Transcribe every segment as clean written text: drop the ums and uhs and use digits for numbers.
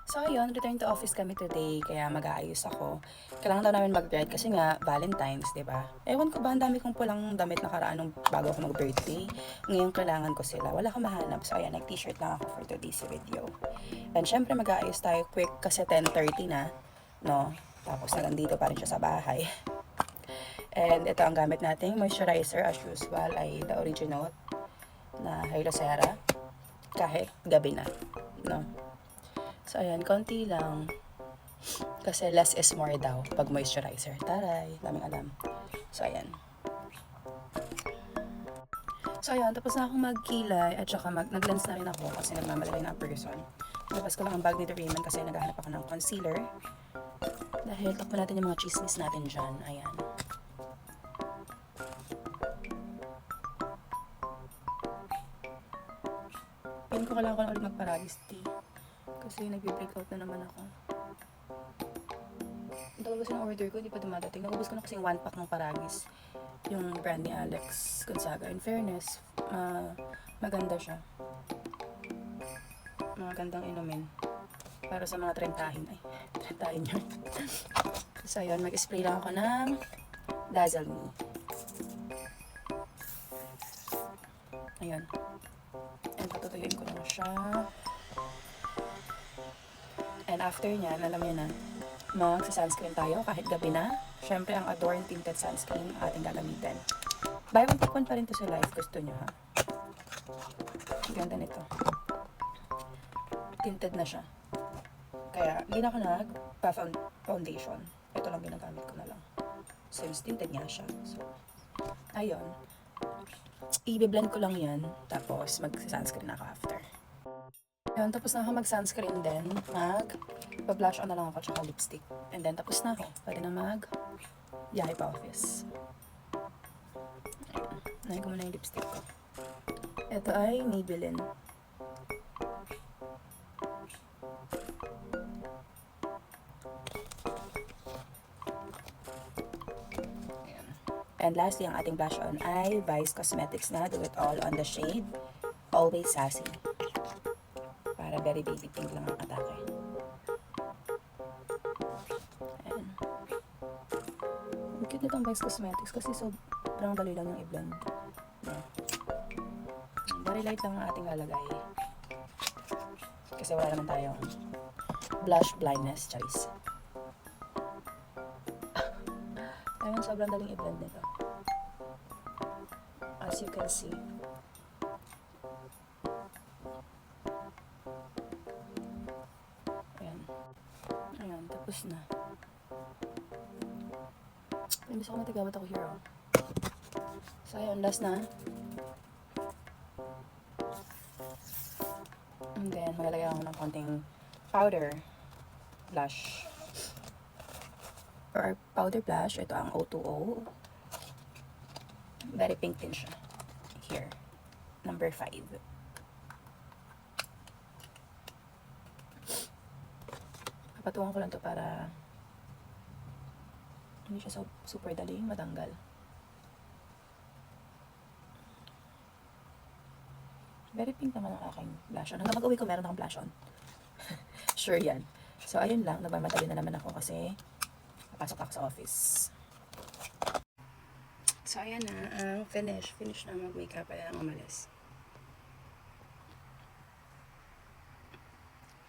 So ayun, return to office kami today, kaya mag-aayos ako. Kailangan daw namin mag-bread kasi nga Valentine's, 'di ba? Ewan ko ba, ang dami kong pulang damit nakaraan nung bago ako mag-birthday. Ngayon kailangan ko sila. Wala akong mahanap. So ayan, nag-t-shirt lang ako for today's video. And syempre mag-aayos tayo quick kasi 10:30 na, no? Tapos nandito pa rin siya sa bahay. And ito ang gamit nating moisturizer as usual ay the original na Hyacera kahit gabi na, no? So, ayan, konti lang. Kasi less is more daw pag moisturizer. Taray, daming alam. So, ayan. So, ayan, tapos na akong magkilay at saka nag-lens na rin ako kasi nagmamalagay na ang person. Labas ko lang ang bag ni The Raymond kasi naghahanap ako ng concealer. Dahil takbo natin yung mga chismis natin dyan. Ayan. Yan ko kailangan ko na ulit magparagis tea. Kasi nagbe-breakout na naman ako. Ang tagal kasi ng order ko, hindi pa dumadating. Naubos ko na kasi yung 1 pack ng Paragis. Yung brand ni Alex Gonzaga. In fairness, maganda siya. Magandang inumin. Para sa mga trentahin. Ay, trentahin yun. So, yun, mag-spray lang ako ng Dazzle Me. Ayun. And patutuyuin ko lang siya. And after nyan, alam niyo na, magsa-sunscreen tayo kahit gabi na. Siyempre, ang Adorn Tinted Sunscreen ating gagamitin. Buy one, take one pa rin to sa life. Gusto nyo, ha? Ganda nito. Tinted na siya. Kaya, hindi na ako nag-foundation. Ito lang ginagamit ko na lang. Since tinted nga siya. So, ayun. I-blend ko lang yan. Tapos, mag-sunscreen ako after. Yun, tapos na ako mag-sunscreen din. Mag-blush on na lang ako tsaka lipstick. And then, tapos na ako. Pwede na biyahe pa office. Ayun. Nahin ko muna yung lipstick ko. Ito ay Maybelline. Ayan. And lastly, ang ating blush on ay Vice Cosmetics na Do It All on the shade Always Sassy. Para very baby pink lang ang atake. Ayan. Ang cute nitong Vice Cosmetics kasi sobrang dali lang yung i-blend. Ayan. Very light lang ang ating lalagay. Kasi wala naman tayong blush blindness, choice. Ayan, sobrang daling i-blend nito. As you can see. Ayan, tapos na. Imbis ako matigawat ako here, oh. So, ayun, last na. And then, maglalagay ako ng konting powder blush. For powder blush, ito ang O2O. Very pink din siya. Here. Number 5. Papatuwan ko lang to para hindi siya super daling matanggal. Very pink naman ang aking blush on. Hanggang mag-uwi ko meron akong blush on. Sure yan. So, ayun lang. Nagmamadali na naman ako kasi papasok ako sa office. So, ayan na. Finish. Finish na mag-makeup. Pwede lang umalis.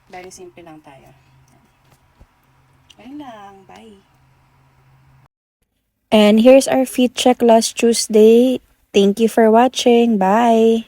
Very simple lang tayo. Ayun lang. Bye. And here's our feed check last Tuesday. Thank you for watching. Bye!